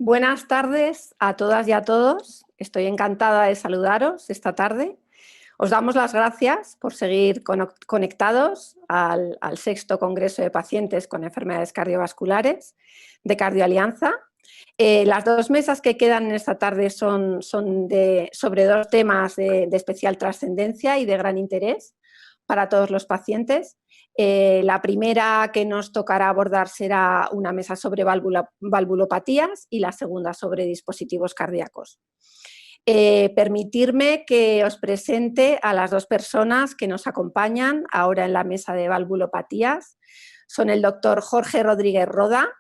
Buenas tardes a todas y a todos. Estoy encantada de saludaros esta tarde. Os damos las gracias por seguir conectados al sexto Congreso de Pacientes con Enfermedades Cardiovasculares de Cardioalianza. Las dos mesas que quedan en esta tarde son sobre dos temas de especial trascendencia y de gran interés para todos los pacientes. La primera que nos tocará abordar será una mesa sobre valvulopatías y la segunda sobre dispositivos cardíacos. Permitirme que os presente a las dos personas que nos acompañan ahora en la mesa de valvulopatías. Son el doctor Jorge Rodríguez Roda.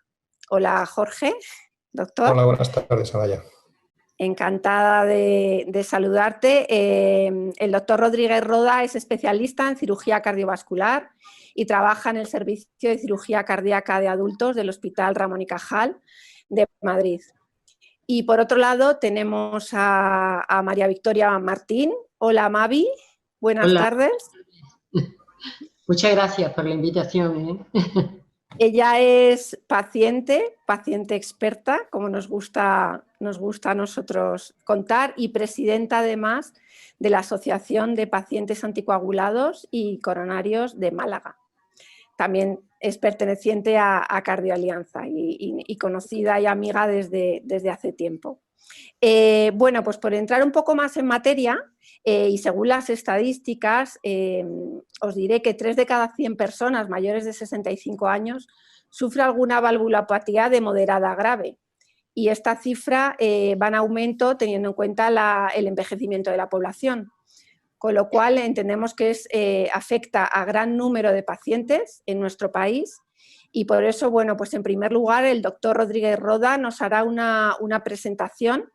Hola, Jorge. Doctor. Hola, buenas tardes, Amaya. Encantada de saludarte. El doctor Rodríguez Roda es especialista en cirugía cardiovascular y trabaja en el Servicio de Cirugía Cardíaca de Adultos del Hospital Ramón y Cajal de Madrid. Y por otro lado tenemos a María Victoria Martín. Hola, Mavi. Buenas tardes. Muchas gracias por la invitación. Ella es paciente experta, como nos gusta a nosotros contar, y presidenta además de la Asociación de Pacientes Anticoagulados y Coronarios de Málaga. También es perteneciente a Cardioalianza y conocida y amiga desde hace tiempo. Bueno, pues por entrar un poco más en materia, y según las estadísticas, os diré que 3 de cada 100 personas mayores de 65 años sufre alguna valvulopatía de moderada a grave. Y esta cifra va en aumento teniendo en cuenta el envejecimiento de la población. Con lo cual entendemos que afecta a gran número de pacientes en nuestro país. Y por eso, bueno, pues en primer lugar el doctor Rodríguez Roda nos hará una presentación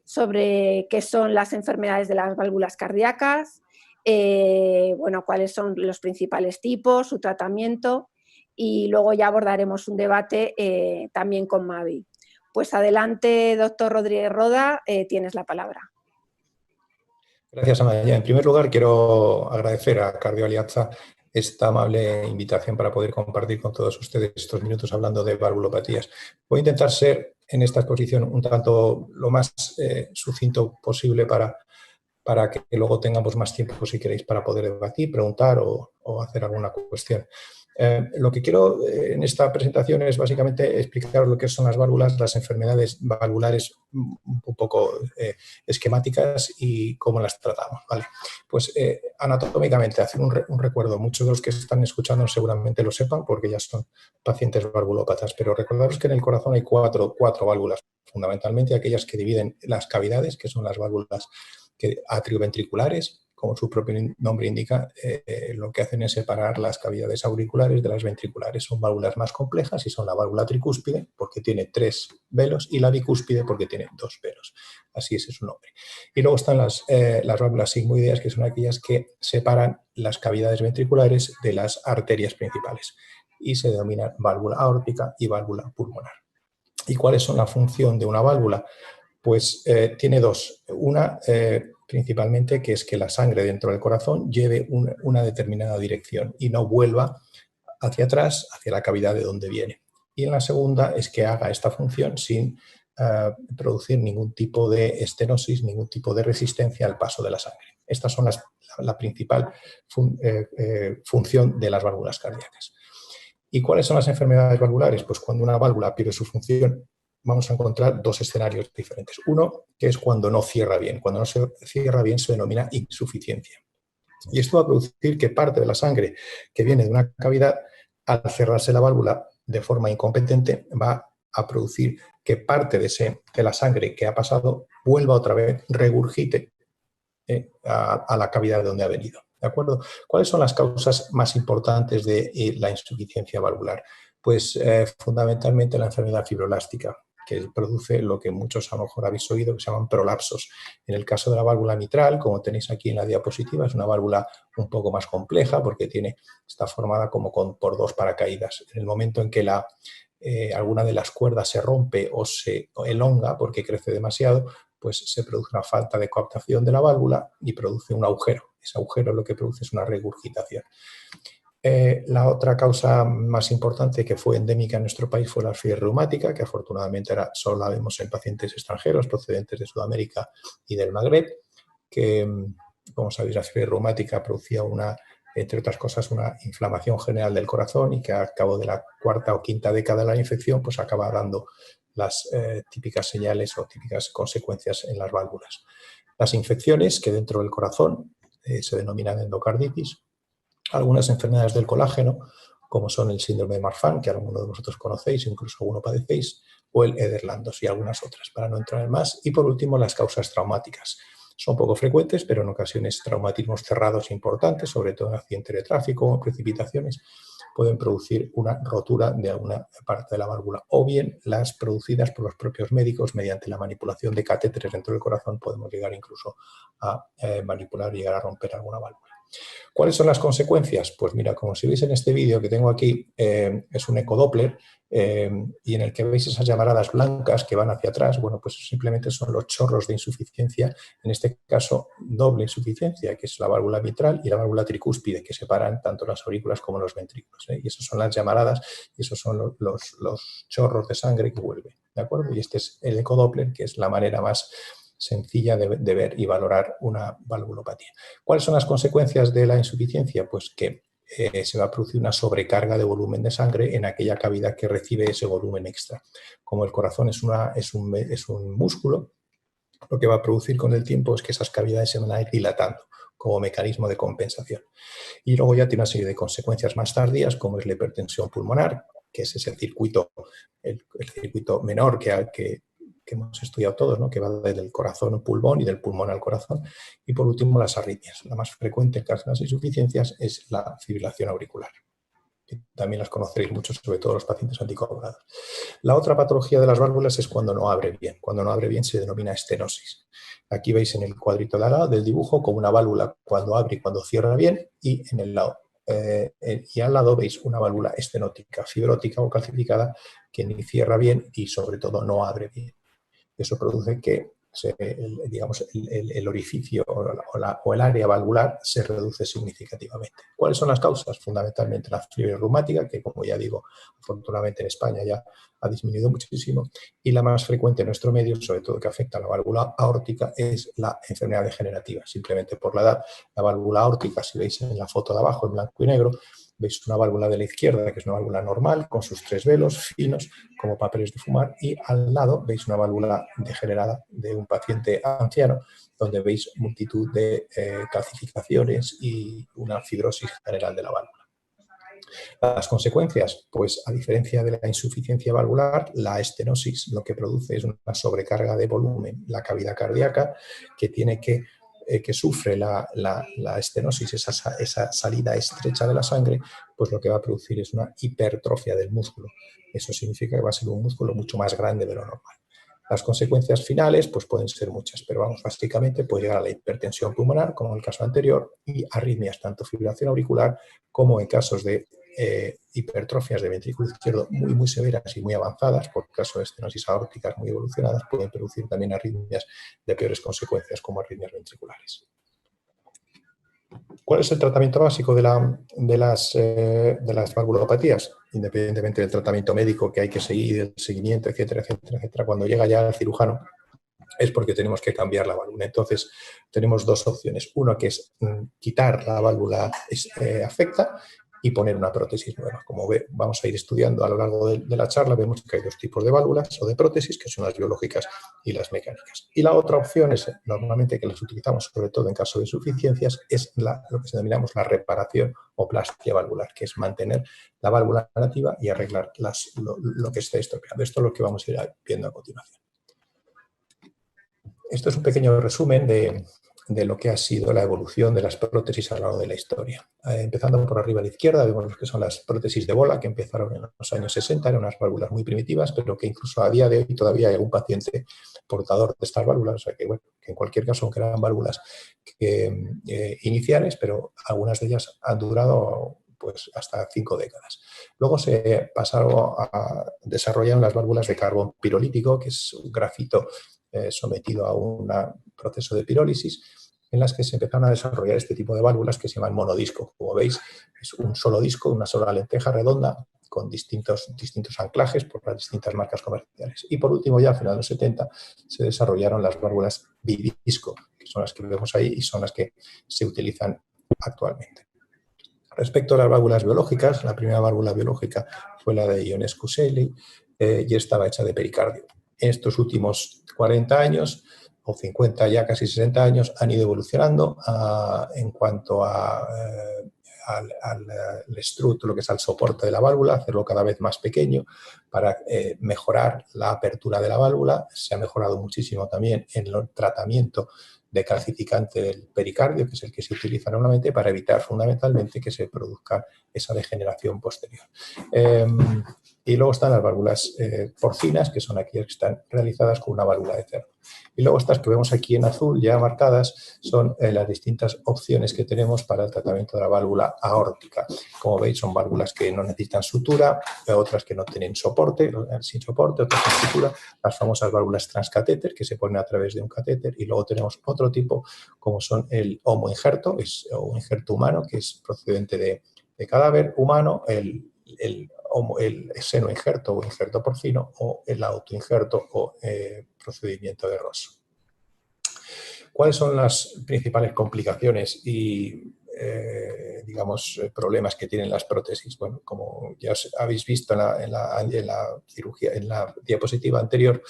sobre qué son las enfermedades de las válvulas cardíacas, bueno, cuáles son los principales tipos, su tratamiento, y luego ya abordaremos un debate también con Mavi. Pues adelante, doctor Rodríguez Roda, tienes la palabra. Gracias, Amaya. En primer lugar, quiero agradecer a Cardioalianza esta amable invitación para poder compartir con todos ustedes estos minutos hablando de valvulopatías. Voy a intentar ser en esta exposición un tanto lo más sucinto posible para que luego tengamos más tiempo, si queréis, para poder debatir, preguntar o hacer alguna cuestión. Lo que quiero en esta presentación es básicamente explicaros lo que son las válvulas, las enfermedades valvulares un poco esquemáticas y cómo las tratamos, ¿vale? Pues anatómicamente, hacer un recuerdo. Muchos de los que están escuchando seguramente lo sepan porque ya son pacientes valvulópatas, pero recordaros que en el corazón hay cuatro válvulas, fundamentalmente aquellas que dividen las cavidades, que son las válvulas atrioventriculares. Como su propio nombre indica, lo que hacen es separar las cavidades auriculares de las ventriculares. Son válvulas más complejas y son la válvula tricúspide porque tiene 3 velos y la bicúspide porque tiene 2 velos. Así es su nombre. Y luego están las válvulas sigmoideas, que son aquellas que separan las cavidades ventriculares de las arterias principales y se denominan válvula aórtica y válvula pulmonar. ¿Y cuáles son la función de una válvula? Pues tiene dos. Una, principalmente, que es que la sangre dentro del corazón lleve una determinada dirección y no vuelva hacia atrás, hacia la cavidad de donde viene. Y en la segunda es que haga esta función sin producir ningún tipo de estenosis, ningún tipo de resistencia al paso de la sangre. Estas son la principal función de las válvulas cardíacas. ¿Y cuáles son las enfermedades valvulares? Pues cuando una válvula pierde su función, vamos a encontrar 2 escenarios diferentes. Uno, que es cuando no cierra bien. Cuando no se cierra bien se denomina insuficiencia. Y esto va a producir que parte de la sangre que viene de una cavidad, al cerrarse la válvula de forma incompetente, va a producir que parte de la sangre que ha pasado vuelva otra vez, regurgite a la cavidad de donde ha venido. ¿De acuerdo? ¿Cuáles son las causas más importantes de la insuficiencia valvular? Pues fundamentalmente la enfermedad fibrolástica, que produce lo que muchos a lo mejor habéis oído, que se llaman prolapsos. En el caso de la válvula mitral, como tenéis aquí en la diapositiva, es una válvula un poco más compleja porque está formada como por 2 paracaídas. En el momento en que alguna de las cuerdas se rompe o se elonga porque crece demasiado, pues se produce una falta de coaptación de la válvula y produce un agujero. Ese agujero lo que produce es una regurgitación. La otra causa más importante que fue endémica en nuestro país fue la fiebre reumática, que afortunadamente ahora solo la vemos en pacientes extranjeros procedentes de Sudamérica y del Magreb, que, como sabéis, la fiebre reumática producía entre otras cosas, una inflamación general del corazón y que al cabo de la cuarta o quinta década de la infección pues acaba dando las típicas señales o típicas consecuencias en las válvulas. Las infecciones que dentro del corazón se denominan endocarditis, algunas enfermedades del colágeno, como son el síndrome de Marfan, que alguno de vosotros conocéis, incluso alguno padecéis, o el Ehlers-Danlos y algunas otras, para no entrar en más. Y por último, las causas traumáticas. Son poco frecuentes, pero en ocasiones traumatismos cerrados importantes, sobre todo en accidentes de tráfico o precipitaciones, pueden producir una rotura de alguna parte de la válvula, o bien las producidas por los propios médicos mediante la manipulación de catéteres dentro del corazón. Podemos llegar incluso a manipular y llegar a romper alguna válvula. ¿Cuáles son las consecuencias? Pues mira, como si veis en este vídeo que tengo aquí, es un ecodoppler y en el que veis esas llamaradas blancas que van hacia atrás. Bueno, pues simplemente son los chorros de insuficiencia, en este caso doble insuficiencia, que es la válvula mitral y la válvula tricúspide, que separan tanto las aurículas como los ventrículos, ¿eh? Y esas son las llamaradas y esos son los chorros de sangre que vuelven, ¿de acuerdo? Y este es el ecodoppler, que es la manera más sencilla de ver y valorar una valvulopatía. ¿Cuáles son las consecuencias de la insuficiencia? Pues que se va a producir una sobrecarga de volumen de sangre en aquella cavidad que recibe ese volumen extra. Como el corazón es un músculo, lo que va a producir con el tiempo es que esas cavidades se van a ir dilatando como mecanismo de compensación. Y luego ya tiene una serie de consecuencias más tardías, como es la hipertensión pulmonar, que es ese circuito, el circuito menor que hemos estudiado todos, ¿no? Que va desde el corazón al pulmón y del pulmón al corazón. Y por último, las arritmias. La más frecuente en caso de las insuficiencias es la fibrilación auricular. También las conoceréis mucho, sobre todo los pacientes anticoagulados. La otra patología de las válvulas es cuando no abre bien. Cuando no abre bien se denomina estenosis. Aquí veis en el cuadrito de al lado del dibujo como una válvula cuando abre y cuando cierra bien, y en el lado y al lado veis una válvula estenótica, fibrótica o calcificada, que ni cierra bien y sobre todo no abre bien. Eso produce que el orificio o el área valvular se reduce significativamente. ¿Cuáles son las causas? Fundamentalmente la fiebre reumática, que como ya digo, afortunadamente en España ya ha disminuido muchísimo, y la más frecuente en nuestro medio, sobre todo que afecta a la válvula aórtica, es la enfermedad degenerativa. Simplemente por la edad, la válvula aórtica, si veis en la foto de abajo en blanco y negro, veis una válvula de la izquierda, que es una válvula normal, con sus 3 velos finos, como papeles de fumar, y al lado veis una válvula degenerada de un paciente anciano, donde veis multitud de calcificaciones y una fibrosis general de la válvula. Las consecuencias, pues a diferencia de la insuficiencia valvular, la estenosis lo que produce es una sobrecarga de volumen, la cavidad cardíaca, que sufre la estenosis, esa salida estrecha de la sangre, pues lo que va a producir es una hipertrofia del músculo. Eso significa que va a ser un músculo mucho más grande de lo normal. Las consecuencias finales pues pueden ser muchas, pero vamos, básicamente puede llegar a la hipertensión pulmonar, como en el caso anterior, y arritmias, tanto fibrilación auricular como en casos de hipertrofias de ventrículo izquierdo muy severas y muy avanzadas, por caso de estenosis aórticas muy evolucionadas, pueden producir también arritmias de peores consecuencias, como arritmias ventriculares. ¿Cuál es el tratamiento básico de las valvulopatías? Independientemente del tratamiento médico que hay que seguir, el seguimiento, etcétera, etcétera, etcétera, cuando llega ya el cirujano es porque tenemos que cambiar la válvula. Entonces, tenemos dos opciones. Una que es quitar la válvula afecta y poner una prótesis nueva. Como vamos a ir estudiando a lo largo de la charla, vemos que hay dos tipos de válvulas o de prótesis, que son las biológicas y las mecánicas. Y la otra opción es, normalmente que las utilizamos sobre todo en caso de insuficiencias, es lo que denominamos la reparación o plastia valvular, que es mantener la válvula nativa y arreglar lo que esté estropeado. Esto es lo que vamos a ir viendo a continuación. Esto es un pequeño resumen de lo que ha sido la evolución de las prótesis a lo largo de la historia. Empezando por arriba a la izquierda, vemos lo que son las prótesis de bola, que empezaron en los años 60, eran unas válvulas muy primitivas, pero que incluso a día de hoy todavía hay algún paciente portador de estas válvulas, o sea que, bueno, que en cualquier caso, aunque eran válvulas iniciales, pero algunas de ellas han durado pues hasta 5 décadas. Luego se pasaron a desarrollar las válvulas de carbón pirolítico, que es un grafito sometido a un proceso de pirólisis, en las que se empezaron a desarrollar este tipo de válvulas que se llaman monodisco. Como veis, es un solo disco, una sola lenteja redonda con distintos anclajes por las distintas marcas comerciales. Y por último, ya a finales de los 70, se desarrollaron las válvulas bidisco, que son las que vemos ahí y son las que se utilizan actualmente. Respecto a las válvulas biológicas, la primera válvula biológica fue la de Ionescu Shelley y estaba hecha de pericardio. En estos últimos 40 años, o 50, ya casi 60 años, han ido evolucionando en cuanto al strut, lo que es al soporte de la válvula, hacerlo cada vez más pequeño para mejorar la apertura de la válvula. Se ha mejorado muchísimo también en el tratamiento de calcificante del pericardio, que es el que se utiliza normalmente para evitar fundamentalmente que se produzca esa degeneración posterior. Y luego están las válvulas porcinas, que son aquellas que están realizadas con una válvula de cerdo. Y luego estas que vemos aquí en azul ya marcadas son las distintas opciones que tenemos para el tratamiento de la válvula aórtica. Como veis, son válvulas que no necesitan sutura, otras que no tienen soporte, sin soporte, otras sin sutura, las famosas válvulas transcatéter que se ponen a través de un catéter, y luego tenemos otro tipo como son el homoinjerto, o injerto humano, que es procedente de cadáver humano, el seno injerto o injerto porcino, o el autoinjerto o procedimiento de Rosso. ¿Cuáles son las principales complicaciones y digamos, problemas que tienen las prótesis? Bueno, como ya habéis visto en la cirugía, en la diapositiva anterior,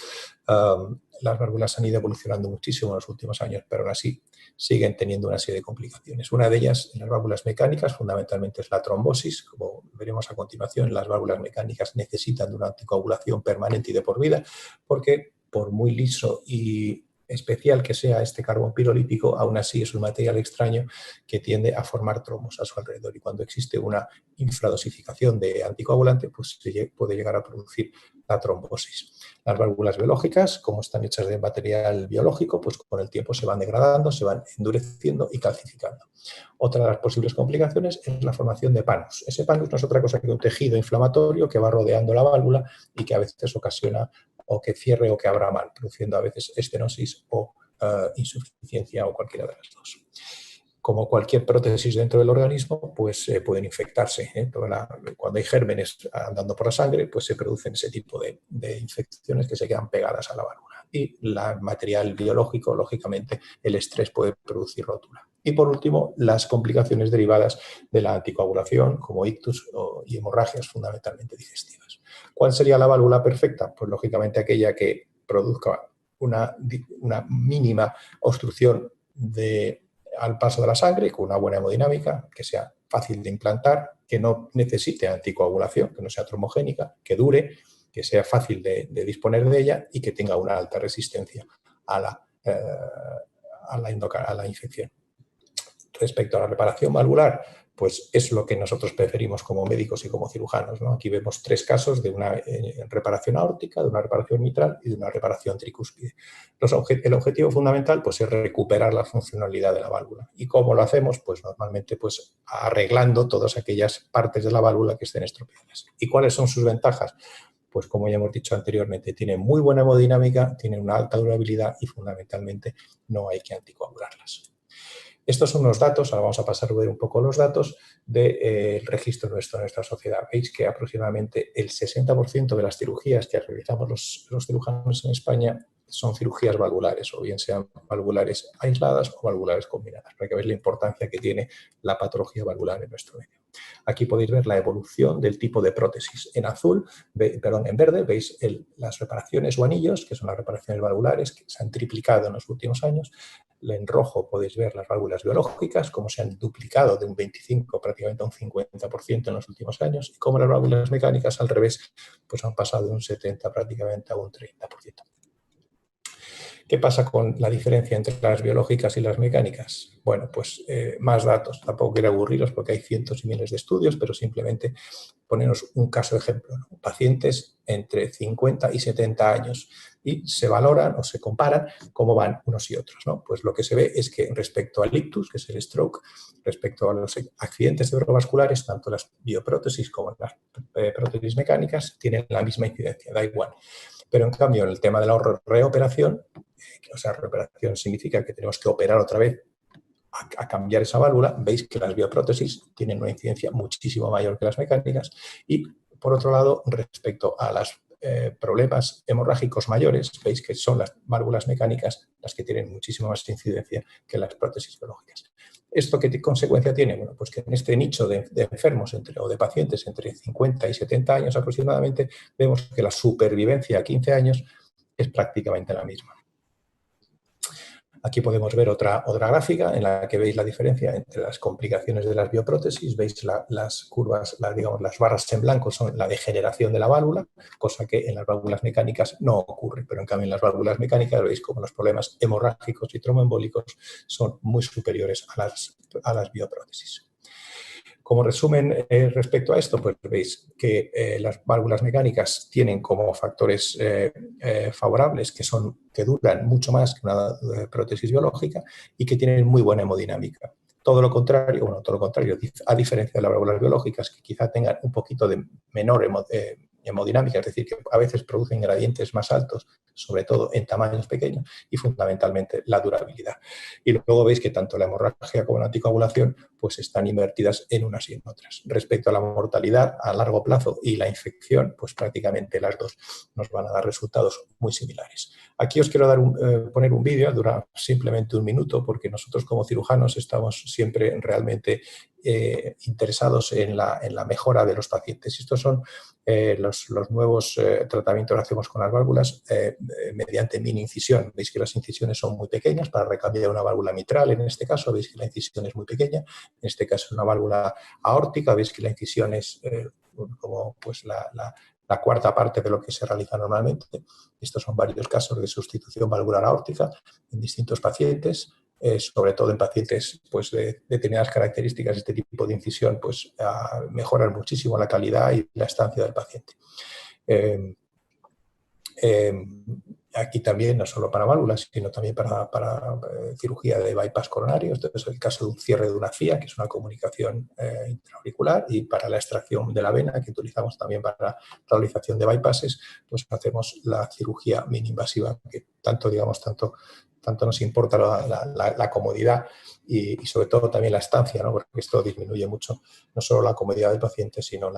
las válvulas han ido evolucionando muchísimo en los últimos años, pero aún así siguen teniendo una serie de complicaciones. Una de ellas, en las válvulas mecánicas, fundamentalmente es la trombosis. Como veremos a continuación, las válvulas mecánicas necesitan de una anticoagulación permanente y de por vida, porque por muy liso y especial que sea este carbón pirolípico, aún así es un material extraño que tiende a formar tromos a su alrededor, y cuando existe una infradosificación de anticoagulante, pues se puede llegar a producir la trombosis. Las válvulas biológicas, como están hechas de material biológico, pues con el tiempo se van degradando, se van endureciendo y calcificando. Otra de las posibles complicaciones es la formación de panus. Ese panus no es otra cosa que un tejido inflamatorio que va rodeando la válvula y que a veces ocasiona o que cierre o que abra mal, produciendo a veces estenosis o insuficiencia, o cualquiera de las dos. Como cualquier prótesis dentro del organismo, pues pueden infectarse. Cuando hay gérmenes andando por la sangre, pues se producen ese tipo de infecciones que se quedan pegadas a la válvula. Y el material biológico, lógicamente, el estrés puede producir rotura. Y por último, las complicaciones derivadas de la anticoagulación, como ictus y hemorragias fundamentalmente digestivas. ¿Cuál sería la válvula perfecta? Pues lógicamente aquella que produzca una mínima obstrucción al paso de la sangre, con una buena hemodinámica, que sea fácil de implantar, que no necesite anticoagulación, que no sea trombogénica, que dure, que sea fácil de disponer de ella y que tenga una alta resistencia a la infección. Respecto a la reparación valvular, pues es lo que nosotros preferimos como médicos y como cirujanos, ¿no? Aquí vemos 3 casos de una reparación aórtica, de una reparación mitral y de una reparación tricúspide. El objetivo fundamental, pues, es recuperar la funcionalidad de la válvula. ¿Y cómo lo hacemos? Pues normalmente, pues, arreglando todas aquellas partes de la válvula que estén estropeadas. ¿Y cuáles son sus ventajas? Pues como ya hemos dicho anteriormente, tiene muy buena hemodinámica, tiene una alta durabilidad y fundamentalmente no hay que anticoagularlas. Estos son los datos, ahora vamos a pasar a ver un poco los datos del registro nuestro en nuestra sociedad. Veis que aproximadamente el 60% de las cirugías que realizamos los cirujanos en España son cirugías valvulares, o bien sean valvulares aisladas o valvulares combinadas, para que veáis la importancia que tiene la patología valvular en nuestro medio. Aquí podéis ver la evolución del tipo de prótesis. En verde veis las reparaciones o anillos, que son las reparaciones valvulares, que se han triplicado en los últimos años. En rojo podéis ver las válvulas biológicas, cómo se han duplicado de un 25 prácticamente a un 50% en los últimos años, y cómo las válvulas mecánicas, al revés, pues han pasado de un 70 prácticamente a un 30%. ¿Qué pasa con la diferencia entre las biológicas y las mecánicas? Bueno, pues más datos. Tampoco quiero aburriros porque hay cientos y miles de estudios, pero simplemente poneros un caso ejemplo, ¿no? Pacientes entre 50 y 70 años y se valoran o se comparan cómo van unos y otros, ¿no? Pues lo que se ve es que respecto al ictus, que es el stroke, respecto a los accidentes cerebrovasculares, tanto las bioprótesis como las prótesis mecánicas tienen la misma incidencia, da igual. Pero en cambio, en el tema de la reoperación, o sea, reoperación significa que tenemos que operar otra vez a cambiar esa válvula, veis que las bioprótesis tienen una incidencia muchísimo mayor que las mecánicas. Y, por otro lado, respecto a los problemas hemorrágicos mayores, veis que son las válvulas mecánicas las que tienen muchísimo más incidencia que las prótesis biológicas. ¿Esto qué consecuencia tiene? Bueno, pues que en este nicho de enfermos o de pacientes entre 50 y 70 años aproximadamente, vemos que la supervivencia a 15 años es prácticamente la misma. Aquí podemos ver otra gráfica en la que veis la diferencia entre las complicaciones de las bioprótesis. Veis las curvas, digamos, las barras en blanco son la degeneración de la válvula, cosa que en las válvulas mecánicas no ocurre, pero en cambio en las válvulas mecánicas veis como los problemas hemorrágicos y tromboembólicos son muy superiores a las bioprótesis. Como resumen respecto a esto, pues veis que las válvulas mecánicas tienen como factores favorables que duran mucho más que una prótesis biológica y que tienen muy buena hemodinámica. Todo lo contrario, a diferencia de las válvulas biológicas, que quizá tengan un poquito de menor hemodinámica, es decir, que a veces producen gradientes más altos, sobre todo en tamaños pequeños, y fundamentalmente la durabilidad. Y luego veis que tanto la hemorragia como la anticoagulación pues están invertidas en unas y en otras. Respecto a la mortalidad a largo plazo y la infección, pues prácticamente las dos nos van a dar resultados muy similares. Aquí os quiero poner un vídeo, dura simplemente un minuto, porque nosotros como cirujanos estamos siempre realmente interesados en la mejora de los pacientes. Estos son los nuevos tratamientos que hacemos con las válvulas mediante mini incisión. Veis que las incisiones son muy pequeñas para recambiar una válvula mitral. En este caso veis que la incisión es muy pequeña. En este caso es una válvula aórtica. Veis que la incisión es como pues la cuarta parte de lo que se realiza normalmente. Estos son varios casos de sustitución valvular aórtica en distintos pacientes. Sobre todo en pacientes pues, de determinadas características, este tipo de incisión pues, mejoran muchísimo la calidad y la estancia del paciente. Aquí también, no solo para válvulas, sino también para cirugía de bypass coronario. Este es el caso de un cierre de una FIA, que es una comunicación intraauricular, y para la extracción de la vena, que utilizamos también para la realización de bypasses, pues hacemos la cirugía mini-invasiva, que tanto nos importa la comodidad y sobre todo también la estancia, ¿no? Porque esto disminuye mucho no solo la comodidad del paciente, sino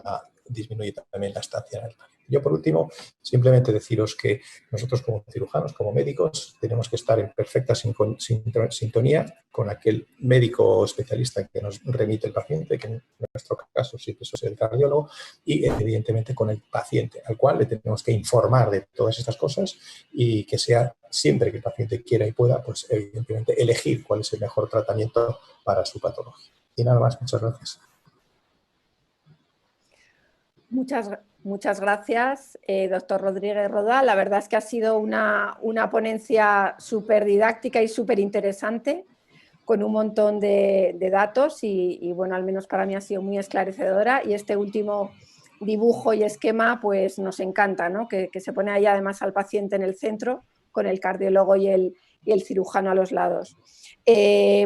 disminuye también la estancia en el paciente. Yo, por último, simplemente deciros que nosotros como cirujanos, como médicos, tenemos que estar en perfecta sintonía con aquel médico especialista que nos remite el paciente, que en nuestro caso siempre es el cardiólogo, y evidentemente con el paciente, al cual le tenemos que informar de todas estas cosas y que sea siempre que el paciente quiera y pueda, pues evidentemente elegir cuál es el mejor tratamiento para su patología. Y nada más, muchas gracias. Muchas gracias, doctor Rodríguez Roda. La verdad es que ha sido una ponencia súper didáctica y súper interesante, con un montón de datos y, bueno, al menos para mí ha sido muy esclarecedora. Y este último dibujo y esquema pues nos encanta, ¿no? Que se pone ahí además al paciente en el centro, con el cardiólogo y el cirujano a los lados.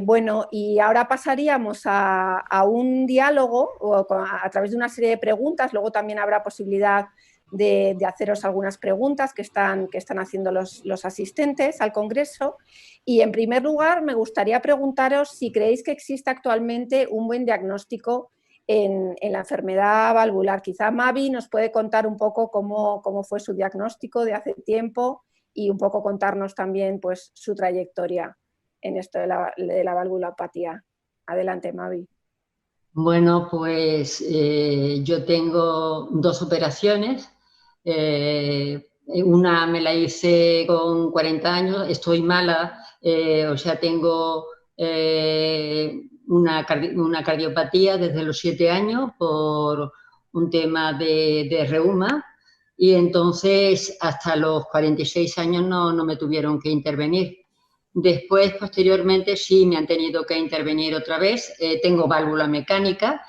Bueno, y ahora pasaríamos a un diálogo a través de una serie de preguntas. Luego también habrá posibilidad de haceros algunas preguntas que están haciendo los asistentes al congreso. Y en primer lugar me gustaría preguntaros si creéis que existe actualmente un buen diagnóstico en la enfermedad valvular. Quizá Mavi nos puede contar un poco cómo fue su diagnóstico de hace tiempo y un poco contarnos también pues, su trayectoria en esto de la valvulopatía. Adelante, Mavi. Bueno, pues yo tengo 2 operaciones. Una me la hice con 40 años, estoy mala, o sea, tengo una cardiopatía desde los 7 años por un tema de reuma, y entonces hasta los 46 años no me tuvieron que intervenir. Después, posteriormente, sí me han tenido que intervenir otra vez. Tengo válvula mecánica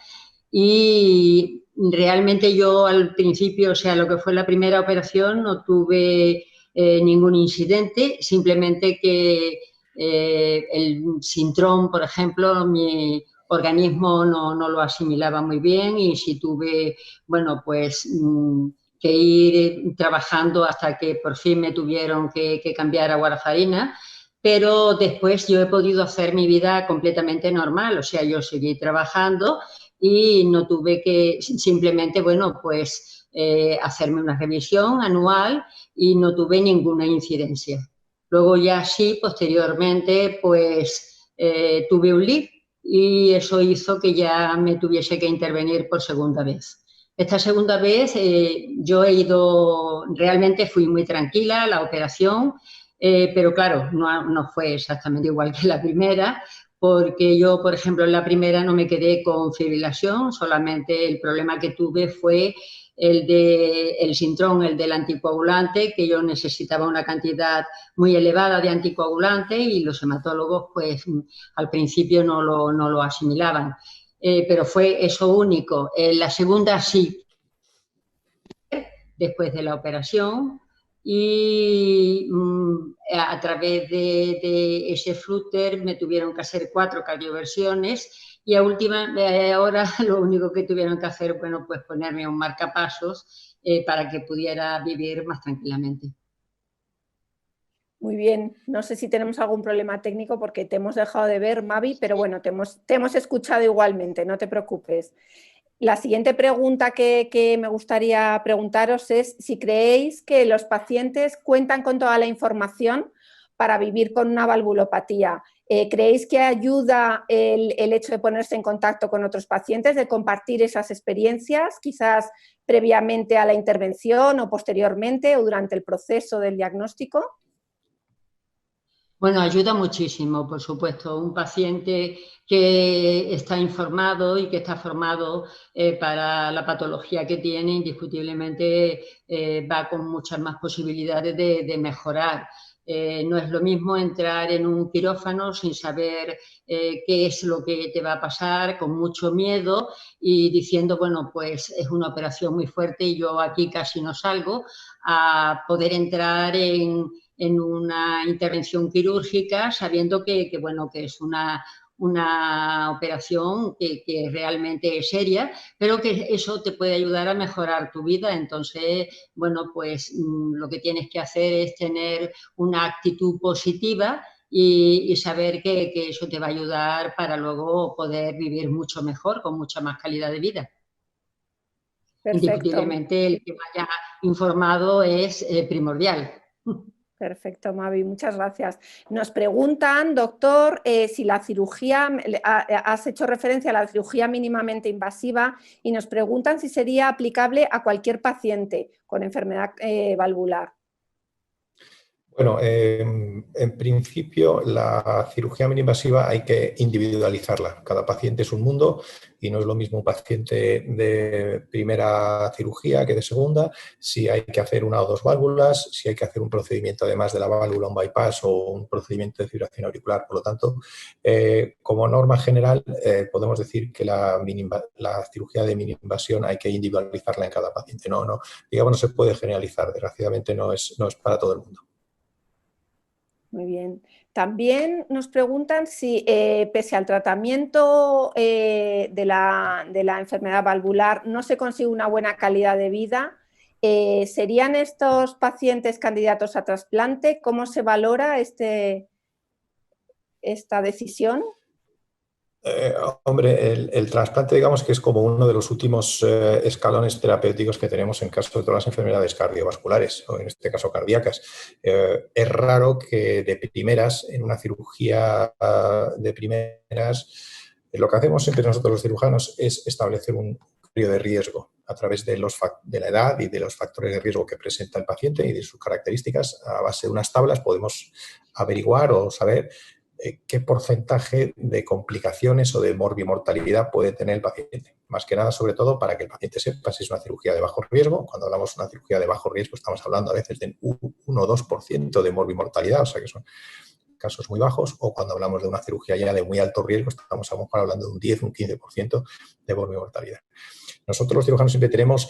y realmente yo al principio, o sea, lo que fue la primera operación, no tuve ningún incidente, simplemente que el sintrón, por ejemplo, mi organismo no lo asimilaba muy bien y sí tuve, bueno, pues que ir trabajando hasta que por fin me tuvieron que cambiar a warfarina. pero después yo he podido hacer mi vida completamente normal, o sea, yo seguí trabajando y no tuve que simplemente, bueno, pues hacerme una revisión anual y no tuve ninguna incidencia. Luego ya sí, posteriormente, pues tuve un LIV y eso hizo que ya me tuviese que intervenir por segunda vez. Esta segunda vez yo he ido, realmente fui muy tranquila a la operación, pero claro, no fue exactamente igual que la primera, porque yo, por ejemplo, en la primera no me quedé con fibrilación, solamente el problema que tuve fue el sintrón, el del anticoagulante, que yo necesitaba una cantidad muy elevada de anticoagulante y los hematólogos, pues, al principio no lo asimilaban. Pero fue eso único. La segunda sí, después de la operación, y a través de ese flúter me tuvieron que hacer 4 cardioversiones y a última hora lo único que tuvieron que hacer, bueno, pues ponerme un marcapasos para que pudiera vivir más tranquilamente. Muy bien, no sé si tenemos algún problema técnico porque te hemos dejado de ver, Mavi, pero bueno, te hemos escuchado igualmente, no te preocupes. La siguiente pregunta que me gustaría preguntaros es si creéis que los pacientes cuentan con toda la información para vivir con una valvulopatía. ¿Creéis que ayuda el hecho de ponerse en contacto con otros pacientes, de compartir esas experiencias, quizás previamente a la intervención o posteriormente o durante el proceso del diagnóstico? Bueno, ayuda muchísimo, por supuesto. Un paciente que está informado y que está formado para la patología que tiene, indiscutiblemente va con muchas más posibilidades de mejorar. No es lo mismo entrar en un quirófano sin saber qué es lo que te va a pasar, con mucho miedo y diciendo, bueno, pues es una operación muy fuerte y yo aquí casi no salgo, a poder entrar en una intervención quirúrgica sabiendo bueno, que es una operación que realmente es seria, pero que eso te puede ayudar a mejorar tu vida. Entonces, bueno, pues lo que tienes que hacer es tener una actitud positiva y saber que eso te va a ayudar para luego poder vivir mucho mejor, con mucha más calidad de vida. Perfecto. Indiscutiblemente el que vaya informado es primordial. Perfecto, Mavi, muchas gracias. Nos preguntan, doctor, si la cirugía, has hecho referencia a la cirugía mínimamente invasiva y nos preguntan si sería aplicable a cualquier paciente con enfermedad valvular. Bueno, en principio la cirugía mini-invasiva hay que individualizarla. Cada paciente es un mundo y no es lo mismo un paciente de primera cirugía que de segunda. Si hay que hacer 1 o 2 válvulas, si hay que hacer un procedimiento además de la válvula, un bypass o un procedimiento de fibración auricular. Por lo tanto, como norma general, podemos decir que la cirugía de mini-invasión hay que individualizarla en cada paciente. Digamos, no se puede generalizar. Desgraciadamente no es para todo el mundo. Muy bien. También nos preguntan si, pese al tratamiento de la enfermedad valvular, no se consigue una buena calidad de vida. ¿Serían estos pacientes candidatos a trasplante? ¿Cómo se valora esta decisión? Hombre, el trasplante, digamos que es como uno de los últimos escalones terapéuticos que tenemos en caso de todas las enfermedades cardiovasculares, o en este caso cardíacas. Es raro que de primeras, en una cirugía de primeras, lo que hacemos siempre nosotros los cirujanos es establecer un criterio de riesgo a través de la edad y de los factores de riesgo que presenta el paciente y de sus características. A base de unas tablas podemos averiguar o saber qué porcentaje de complicaciones o de morbimortalidad puede tener el paciente. Más que nada, sobre todo, para que el paciente sepa si es una cirugía de bajo riesgo. Cuando hablamos de una cirugía de bajo riesgo, estamos hablando a veces de un 1 o 2% de morbimortalidad, o sea que son casos muy bajos. O cuando hablamos de una cirugía ya de muy alto riesgo, estamos a lo mejor hablando de un 10, un 15% de morbimortalidad. Nosotros los cirujanos siempre tenemos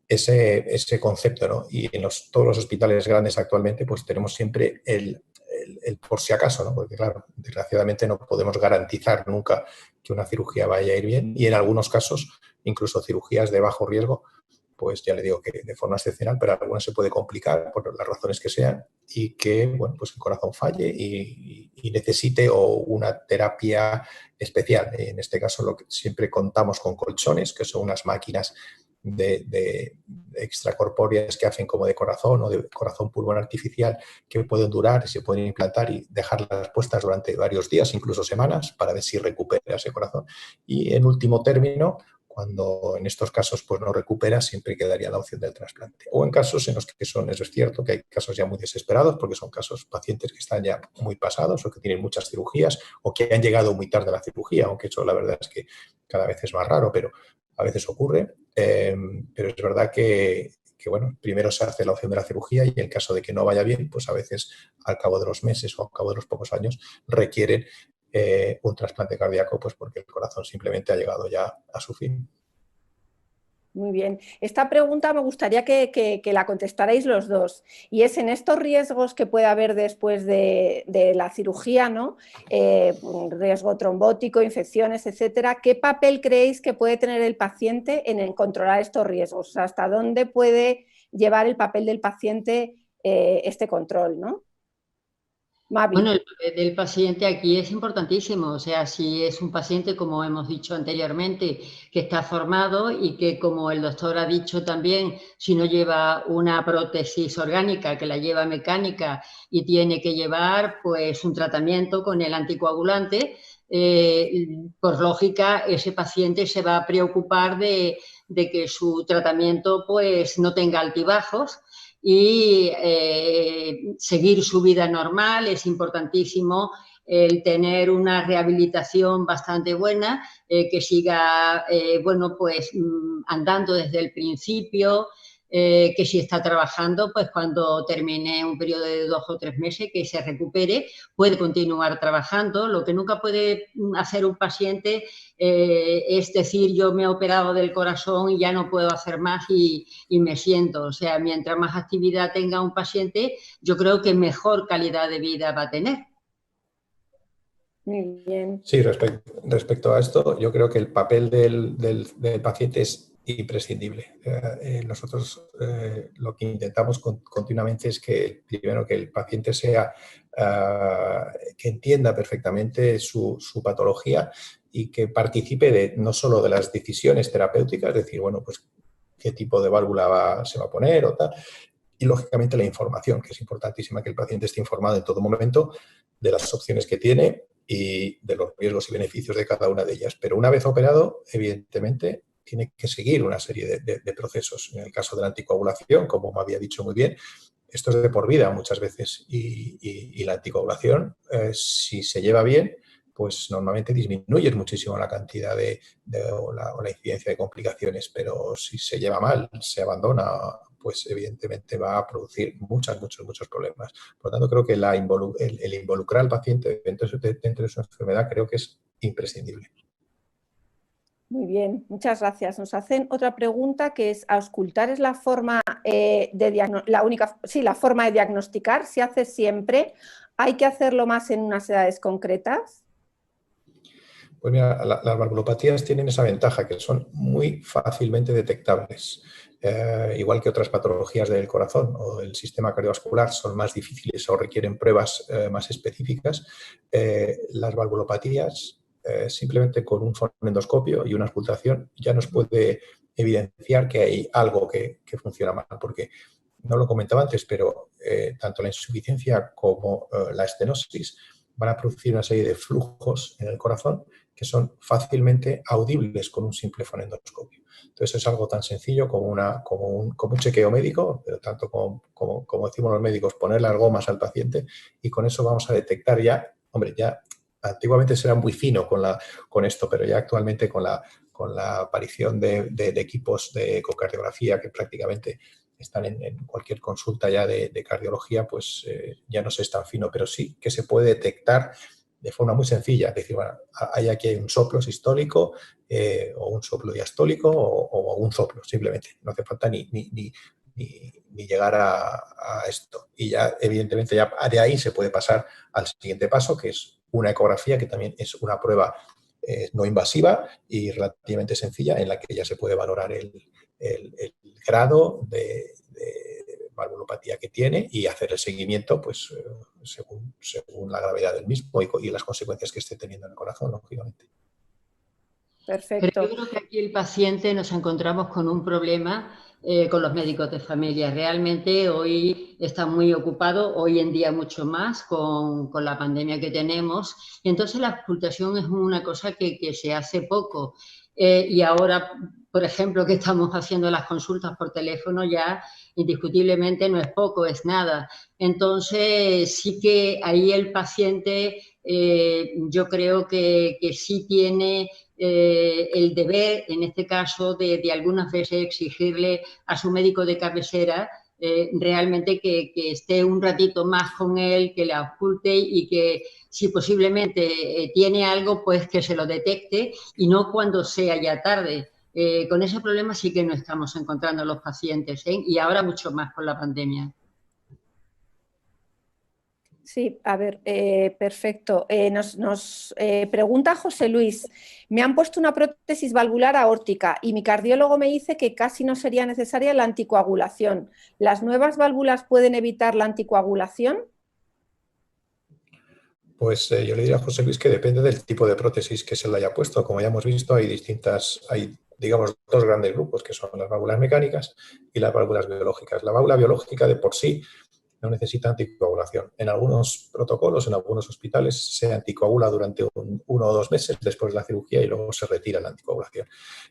ese concepto, ¿no? Y en todos los hospitales grandes actualmente, pues tenemos siempre el por si acaso, ¿no? Porque claro, desgraciadamente no podemos garantizar nunca que una cirugía vaya a ir bien y en algunos casos, incluso cirugías de bajo riesgo, pues ya le digo que de forma excepcional, pero algunas se puede complicar por las razones que sean y que, bueno, pues el corazón falle y necesite o una terapia especial. En este caso siempre contamos con colchones, que son unas máquinas de extracorpóreas que hacen como de corazón o de corazón pulmonar artificial, que pueden durar, se pueden implantar y dejarlas puestas durante varios días, incluso semanas, para ver si recupera ese corazón. Y en último término, cuando en estos casos pues no recupera, siempre quedaría la opción del trasplante. O en casos en los que eso es cierto, que hay casos ya muy desesperados, porque son casos pacientes que están ya muy pasados o que tienen muchas cirugías o que han llegado muy tarde a la cirugía, aunque eso la verdad es que cada vez es más raro, pero a veces ocurre. Pero es verdad que bueno, primero se hace la opción de la cirugía y en el caso de que no vaya bien, pues a veces al cabo de los meses o al cabo de los pocos años requieren un trasplante cardíaco, pues porque el corazón simplemente ha llegado ya a su fin. Muy bien. Esta pregunta me gustaría que la contestarais los dos. Y es en estos riesgos que puede haber después de la cirugía, ¿no? Riesgo trombótico, infecciones, etcétera. ¿Qué papel creéis que puede tener el paciente en controlar estos riesgos? O sea, ¿hasta dónde puede llevar el papel del paciente este control, ¿no? Mavi. Bueno, el papel del paciente aquí es importantísimo, o sea, si es un paciente, como hemos dicho anteriormente, que está formado y que, como el doctor ha dicho también, si no lleva una prótesis orgánica, que la lleva mecánica y tiene que llevar pues un tratamiento con el anticoagulante, por lógica ese paciente se va a preocupar de que su tratamiento pues no tenga altibajos y seguir su vida normal. Es importantísimo el tener una rehabilitación bastante buena, que siga, bueno, pues andando desde el principio, que si está trabajando, pues cuando termine un periodo de 2 o 3 meses, que se recupere, puede continuar trabajando. Lo que nunca puede hacer un paciente es decir, yo me he operado del corazón y ya no puedo hacer más y me siento. O sea, mientras más actividad tenga un paciente, yo creo que mejor calidad de vida va a tener. Muy bien. Sí, respecto a esto, yo creo que el papel del paciente es imprescindible. Nosotros lo que intentamos continuamente es que, primero, que el paciente que entienda perfectamente su patología y que participe no solo de las decisiones terapéuticas, es decir, bueno, pues qué tipo de válvula se va a poner o tal, y lógicamente la información, que es importantísima que el paciente esté informado en todo momento de las opciones que tiene y de los riesgos y beneficios de cada una de ellas. Pero una vez operado, evidentemente, tiene que seguir una serie de procesos. En el caso de la anticoagulación, como me había dicho muy bien, esto es de por vida muchas veces y la anticoagulación, si se lleva bien, pues normalmente disminuye muchísimo la cantidad o la incidencia de complicaciones, pero si se lleva mal, se abandona, pues evidentemente va a producir muchos problemas. Por lo tanto, creo que el involucrar al paciente dentro de su enfermedad creo que es imprescindible. Muy bien, muchas gracias. Nos hacen otra pregunta que es: ¿auscultar es la forma la forma de diagnosticar? ¿Se hace siempre? ¿Hay que hacerlo más en unas edades concretas? Pues mira, las valvulopatías tienen esa ventaja, que son muy fácilmente detectables. Igual que otras patologías del corazón o del sistema cardiovascular son más difíciles o requieren pruebas más específicas, las valvulopatías simplemente con un fonendoscopio y una auscultación ya nos puede evidenciar que hay algo que funciona mal, porque no lo comentaba antes, pero tanto la insuficiencia como la estenosis van a producir una serie de flujos en el corazón que son fácilmente audibles con un simple fonendoscopio. Entonces es algo tan sencillo como un chequeo médico, pero tanto como decimos los médicos, poner las gomas al paciente y con eso vamos a detectar ya, hombre, ya antiguamente se era muy fino con esto, pero ya actualmente con la aparición de equipos de ecocardiografía que prácticamente están en cualquier consulta ya de cardiología, pues ya no se es tan fino, pero sí que se puede detectar de forma muy sencilla. Es decir, bueno, aquí hay un soplo sistólico o un soplo diastólico o un soplo, simplemente. No hace falta ni llegar a esto. Y ya, evidentemente, ya de ahí se puede pasar al siguiente paso, que es una ecografía, que también es una prueba no invasiva y relativamente sencilla, en la que ya se puede valorar el grado de valvulopatía que tiene y hacer el seguimiento pues, según la gravedad del mismo y las consecuencias que esté teniendo en el corazón, lógicamente. Perfecto. Pero yo creo que aquí el paciente nos encontramos con un problema con los médicos de familia. Realmente hoy está muy ocupado, hoy en día mucho más con la pandemia que tenemos. Y entonces la auscultación es una cosa que se hace poco. Y ahora, por ejemplo, que estamos haciendo las consultas por teléfono, ya indiscutiblemente no es poco, es nada. Entonces sí que ahí el paciente yo creo que sí tiene el deber, en este caso, de algunas veces exigirle a su médico de cabecera realmente que esté un ratito más con él, que le ausculte y que si posiblemente tiene algo, pues que se lo detecte y no cuando sea ya tarde. Con ese problema sí que no estamos encontrando los pacientes, y ahora mucho más con la pandemia. Sí, a ver, perfecto. Nos pregunta José Luis, me han puesto una prótesis valvular aórtica y mi cardiólogo me dice que casi no sería necesaria la anticoagulación. ¿Las nuevas válvulas pueden evitar la anticoagulación? Pues yo le diría a José Luis que depende del tipo de prótesis que se le haya puesto. Como ya hemos visto, hay digamos, dos grandes grupos, que son las válvulas mecánicas y las válvulas biológicas. La válvula biológica de por sí no necesita anticoagulación. En algunos protocolos, en algunos hospitales, se anticoagula durante 1 o 2 meses después de la cirugía y luego se retira la anticoagulación.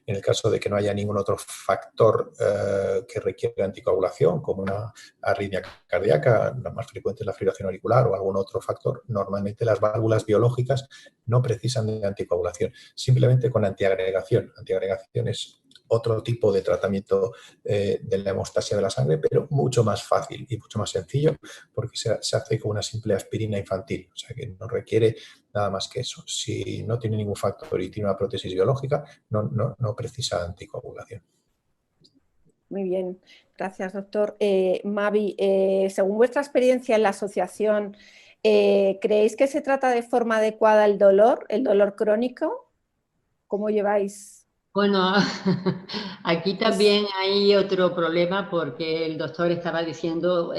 En el caso de que no haya ningún otro factor que requiera anticoagulación, como una arritmia cardíaca, la más frecuente es la fibrilación auricular o algún otro factor, normalmente las válvulas biológicas no precisan de anticoagulación, simplemente con antiagregación. Antiagregación es otro tipo de tratamiento de la hemostasia de la sangre, pero mucho más fácil y mucho más sencillo porque se hace con una simple aspirina infantil, o sea que no requiere nada más que eso. Si no tiene ningún factor y tiene una prótesis biológica, no precisa anticoagulación. Muy bien, gracias, doctor. Mavi, según vuestra experiencia en la asociación, ¿creéis que se trata de forma adecuada el dolor crónico? ¿Cómo lleváis? Bueno, aquí también hay otro problema porque el doctor estaba diciendo,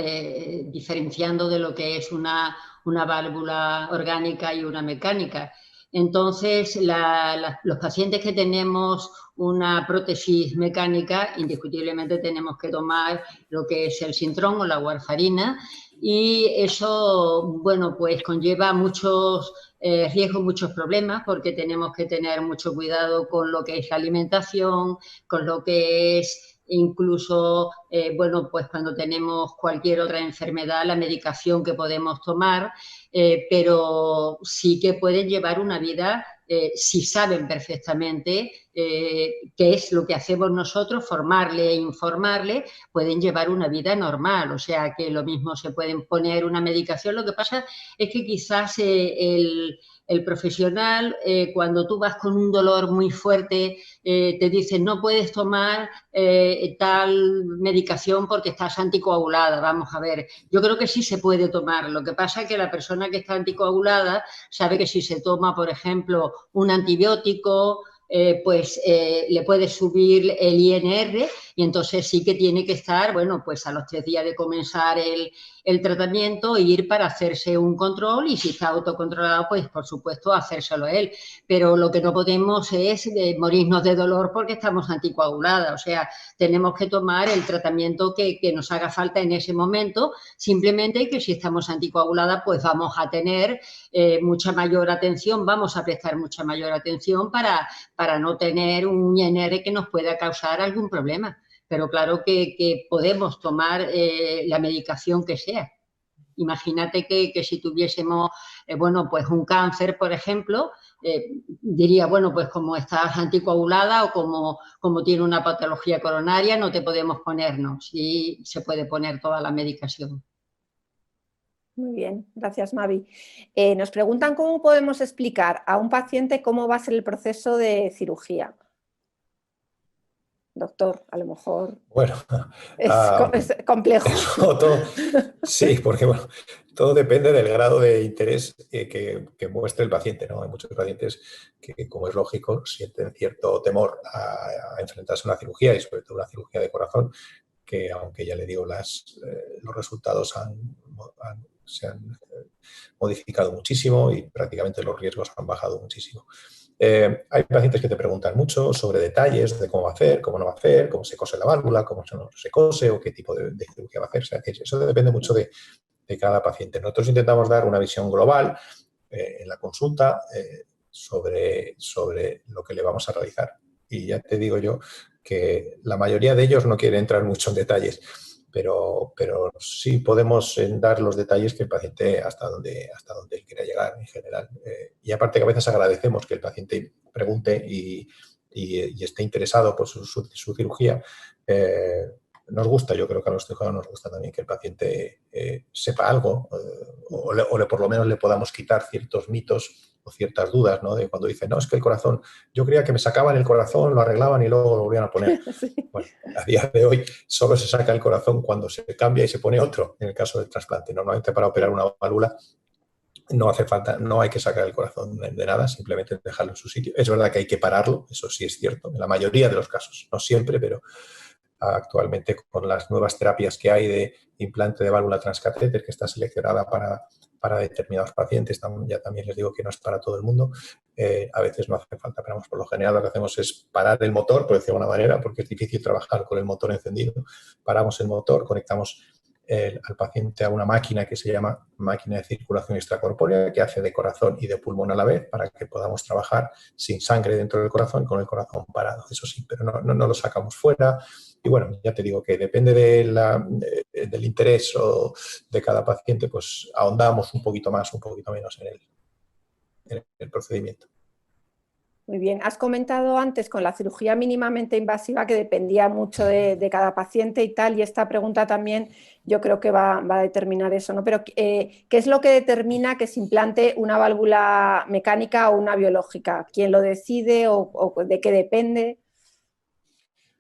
diferenciando de lo que es una válvula orgánica y una mecánica. Entonces, los pacientes que tenemos una prótesis mecánica, indiscutiblemente tenemos que tomar lo que es el Synthron o la warfarina, y eso, bueno, pues conlleva muchos riesgos, muchos problemas, porque tenemos que tener mucho cuidado con lo que es la alimentación, con lo que es incluso, bueno, pues cuando tenemos cualquier otra enfermedad, la medicación que podemos tomar, pero sí que pueden llevar una vida, si saben perfectamente qué es lo que hacemos nosotros, formarle e informarle, pueden llevar una vida normal, o sea que lo mismo se pueden poner una medicación. Lo que pasa es que quizás el profesional, cuando tú vas con un dolor muy fuerte, te dice no puedes tomar tal medicación porque estás anticoagulada. Vamos a ver, yo creo que sí se puede tomar. Lo que pasa es que la persona que está anticoagulada sabe que si se toma, por ejemplo, un antibiótico, pues le puede subir el INR y entonces sí que tiene que estar, bueno, pues a los 3 días de comenzar el tratamiento, ir para hacerse un control y si está autocontrolado, pues por supuesto hacérselo él. Pero lo que no podemos es morirnos de dolor porque estamos anticoaguladas, o sea, tenemos que tomar el tratamiento que nos haga falta en ese momento, simplemente que si estamos anticoaguladas, pues vamos a tener mucha mayor atención, vamos a prestar mucha mayor atención para no tener un INR que nos pueda causar algún problema. Pero claro que podemos tomar la medicación que sea. Imagínate que si tuviésemos, bueno, pues un cáncer, por ejemplo, diría, bueno, pues como estás anticoagulada o como tiene una patología coronaria, no te podemos ponernos. Y se puede poner toda la medicación. Muy bien, gracias, Mavi. Nos preguntan cómo podemos explicar a un paciente cómo va a ser el proceso de cirugía. Doctor, a lo mejor bueno, es complejo. sí, porque bueno, todo depende del grado de interés que muestre el paciente, ¿no? Hay muchos pacientes que, como es lógico, sienten cierto temor a enfrentarse a una cirugía y sobre todo una cirugía de corazón, que aunque ya le digo, los resultados se han modificado muchísimo y prácticamente los riesgos han bajado muchísimo. Hay pacientes que te preguntan mucho sobre detalles de cómo va a hacer, cómo no va a hacer, cómo se cose la válvula, cómo no se cose o qué tipo de cirugía va a hacer. O sea, que eso depende mucho de cada paciente. Nosotros intentamos dar una visión global en la consulta sobre lo que le vamos a realizar. Y ya te digo yo que la mayoría de ellos no quieren entrar mucho en detalles, pero sí podemos dar los detalles que el paciente hasta donde él quiera llegar en general. Y aparte que a veces agradecemos que el paciente pregunte y esté interesado por su cirugía. Nos gusta, yo creo que a los cirujanos nos gusta también que el paciente sepa algo o por lo menos le podamos quitar ciertos mitos o ciertas dudas, ¿no? De cuando dice, no, es que el corazón, yo creía que me sacaban el corazón, lo arreglaban y luego lo volvían a poner. Sí. Bueno, a día de hoy solo se saca el corazón cuando se cambia y se pone otro, en el caso del trasplante. Normalmente para operar una válvula no hace falta, no hay que sacar el corazón de nada, simplemente dejarlo en su sitio. Es verdad que hay que pararlo, eso sí es cierto, en la mayoría de los casos, no siempre, pero actualmente con las nuevas terapias que hay de implante de válvula transcatéter que está seleccionada para determinados pacientes, ya también les digo que no es para todo el mundo, a veces no hace falta, pero por lo general lo que hacemos es parar el motor, por decirlo de alguna manera, porque es difícil trabajar con el motor encendido, paramos el motor, conectamos al paciente a una máquina que se llama máquina de circulación extracorpórea, que hace de corazón y de pulmón a la vez para que podamos trabajar sin sangre dentro del corazón y con el corazón parado. Eso sí, pero no lo sacamos fuera. Y bueno, ya te digo que depende del interés de cada paciente, pues ahondamos un poquito más, un poquito menos en el procedimiento. Muy bien. Has comentado antes con la cirugía mínimamente invasiva que dependía mucho de cada paciente y tal, y esta pregunta también yo creo que va a determinar eso, ¿no? Pero ¿qué es lo que determina que se implante una válvula mecánica o una biológica? ¿Quién lo decide o de qué depende?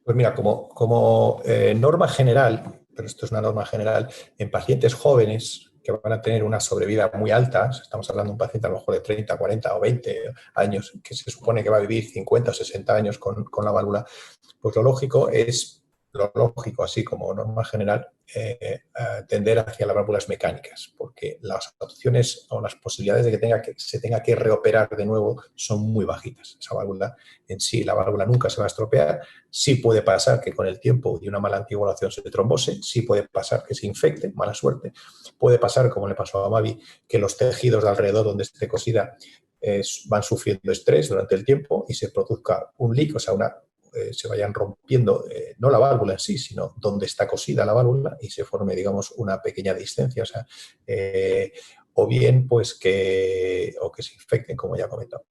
Pues mira, como norma general, pero esto es una norma general, en pacientes jóvenes que van a tener una sobrevida muy alta, estamos hablando de un paciente a lo mejor de 30, 40 o 20 años, que se supone que va a vivir 50 o 60 años con la válvula, pues lo lógico, así como norma general, tender hacia las válvulas mecánicas, porque las opciones o las posibilidades de que se tenga que reoperar de nuevo son muy bajitas. Esa válvula en sí, la válvula nunca se va a estropear. Sí puede pasar que con el tiempo de una mala anticoagulación se trombose, sí puede pasar que se infecte, mala suerte. Puede pasar, como le pasó a Mavi, que los tejidos de alrededor donde esté cosida van sufriendo estrés durante el tiempo y se produzca un leak, o sea, se vayan rompiendo, no la válvula en sí, sino donde está cosida la válvula y se forme, digamos, una pequeña discencia, o sea, o bien pues que se infecten, como ya he comentado.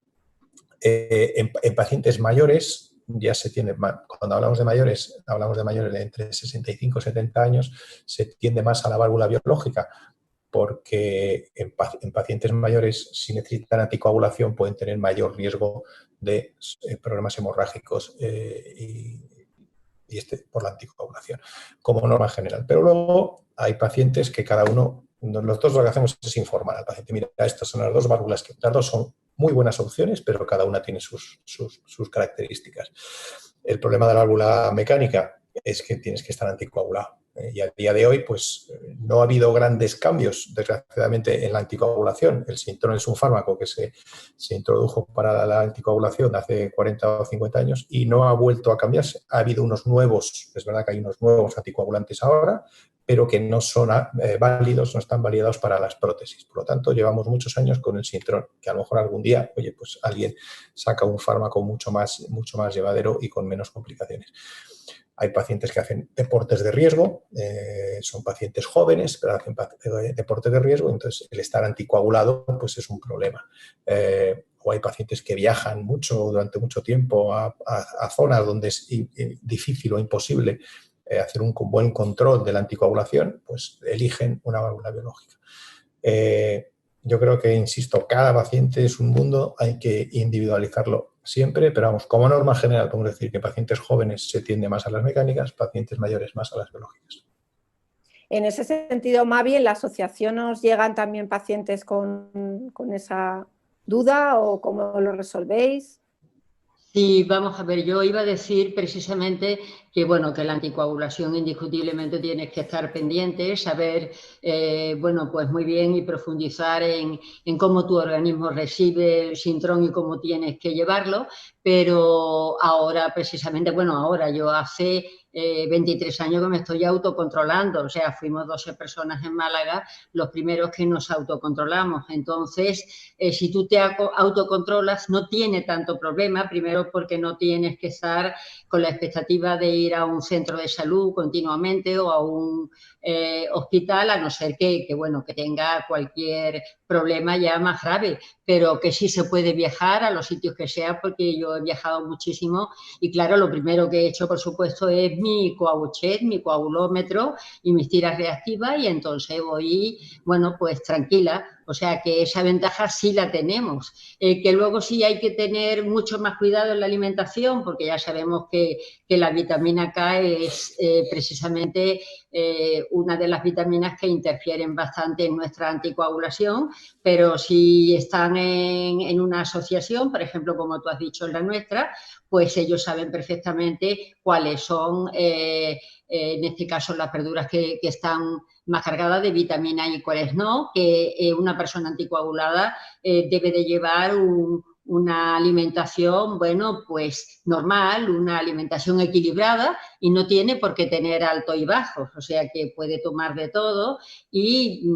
En pacientes mayores, ya se tiene, cuando hablamos de mayores de entre 65 y 70 años, se tiende más a la válvula biológica, porque en pacientes mayores, si necesitan anticoagulación, pueden tener mayor riesgo de problemas hemorrágicos por la anticoagulación, como norma general. Pero luego hay pacientes que cada uno, nosotros lo que hacemos es informar al paciente. Mira, estas son las dos válvulas, que las dos son muy buenas opciones, pero cada una tiene sus características. El problema de la válvula mecánica es que tienes que estar anticoagulado. Y a día de hoy, pues no ha habido grandes cambios, desgraciadamente, en la anticoagulación. El Synthron es un fármaco que se introdujo para la anticoagulación hace 40 o 50 años y no ha vuelto a cambiarse. Ha habido unos nuevos, es verdad que hay unos nuevos anticoagulantes ahora, pero que no son válidos, no están validados para las prótesis. Por lo tanto, llevamos muchos años con el Synthron, que a lo mejor algún día, oye, pues alguien saca un fármaco mucho más llevadero y con menos complicaciones. Hay pacientes que hacen deportes de riesgo, son pacientes jóvenes, pero hacen deportes de riesgo, entonces el estar anticoagulado pues es un problema. O hay pacientes que viajan mucho durante mucho tiempo a zonas donde es difícil o imposible hacer un buen control de la anticoagulación, pues eligen una válvula biológica. Yo creo que, insisto, cada paciente es un mundo, hay que individualizarlo siempre, pero vamos, como norma general podemos decir que pacientes jóvenes se tiende más a las mecánicas, pacientes mayores más a las biológicas. En ese sentido, Mavi, ¿en la asociación os llegan también pacientes con esa duda o cómo lo resolvéis? Sí, vamos a ver, yo iba a decir precisamente que, bueno, que la anticoagulación indiscutiblemente tienes que estar pendiente, saber, bueno, pues muy bien y profundizar en cómo tu organismo recibe el sintrón y cómo tienes que llevarlo, pero ahora precisamente, bueno, ahora yo hace 23 años que me estoy autocontrolando, o sea, fuimos 12 personas en Málaga, los primeros que nos autocontrolamos. Entonces, si tú te autocontrolas, no tiene tanto problema, primero porque no tienes que estar con la expectativa de ir a un centro de salud continuamente o a un hospital, a no ser bueno, que tenga cualquier problema ya más grave, pero que sí se puede viajar a los sitios que sea, porque yo he viajado muchísimo y claro, lo primero que he hecho, por supuesto, es mi coaguchet, mi coagulómetro y mis tiras reactivas y entonces voy, bueno, pues tranquila. O sea que esa ventaja sí la tenemos. Que luego sí hay que tener mucho más cuidado en la alimentación, porque ya sabemos que la vitamina K es precisamente una de las vitaminas que interfieren bastante en nuestra anticoagulación, pero si están en una asociación, por ejemplo, como tú has dicho en la nuestra, pues ellos saben perfectamente cuáles son, en este caso, las verduras que están más cargadas de vitamina y cuáles no, que una persona anticoagulada debe de llevar una alimentación, bueno, pues normal, una alimentación equilibrada y no tiene por qué tener altos y bajos, o sea que puede tomar de todo y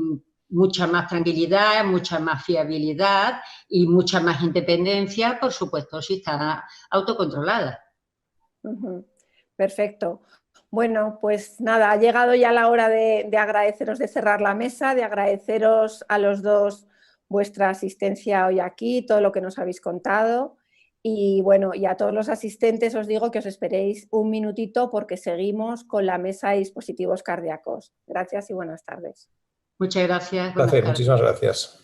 mucha más tranquilidad, mucha más fiabilidad y mucha más independencia, por supuesto, si está autocontrolada. Perfecto. Bueno, pues nada, ha llegado ya la hora de agradeceros, de cerrar la mesa, de agradeceros a los dos vuestra asistencia hoy aquí, todo lo que nos habéis contado. Y bueno, y a todos los asistentes os digo que os esperéis un minutito porque seguimos con la mesa de dispositivos cardíacos. Gracias y buenas tardes. Muchas gracias. Un placer, muchísimas gracias.